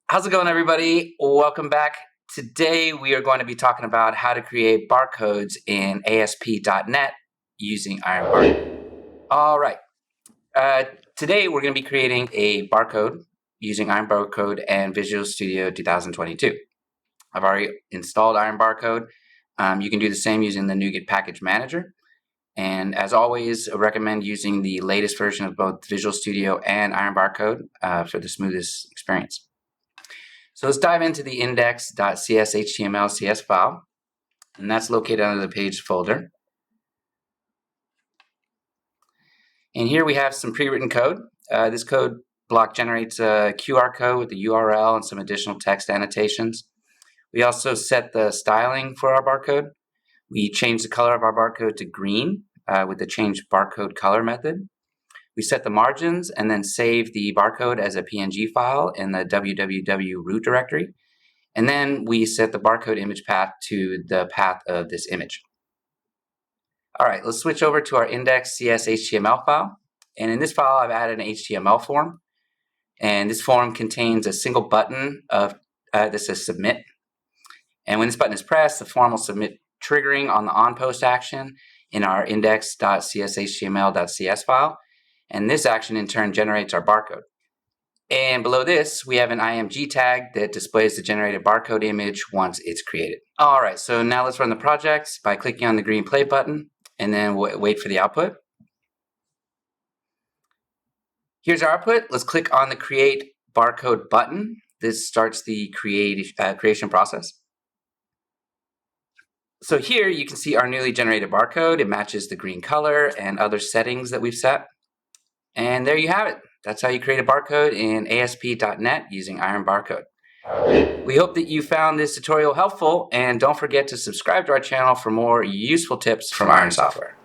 How's it going, everybody? Welcome back. Today we are going to be talking about how to create barcodes in ASP.NET using IronBarcode. All right. Today we're going to be creating a barcode using IronBarcode and Visual Studio 2022. I've already installed IronBarcode. You can do the same using the NuGet Package Manager. And as always, I recommend using the latest version of both Visual Studio and IronBarcode for the smoothest experience. So let's dive into the index.cshtml.cs file, and that's located under the page folder. And here we have some pre-written code. This code block generates a QR code with the URL and some additional text annotations. We also set the styling for our barcode. We change the color of our barcode to green with the change barcode color method. We set the margins and then save the barcode as a PNG file in the www root directory. And then we set the barcode image path to the path of this image. All right, let's switch over to our index.cs.html file. And in this file, I've added an HTML form. And this form contains a single button that says submit. And when this button is pressed, the form will submit, triggering on the onPost action in our index.cshtml.cs file. And this action in turn generates our barcode. And below this, we have an IMG tag that displays the generated barcode image once it's created. All right, so now let's run the project by clicking on the green play button and then wait for the output. Here's our output. Let's click on the Create Barcode button. This starts the creation process. So here you can see our newly generated barcode. It matches the green color and other settings that we've set. And there you have it. That's how you create a barcode in ASP.NET using IronBarcode. We hope that you found this tutorial helpful, and don't forget to subscribe to our channel for more useful tips from Iron Software.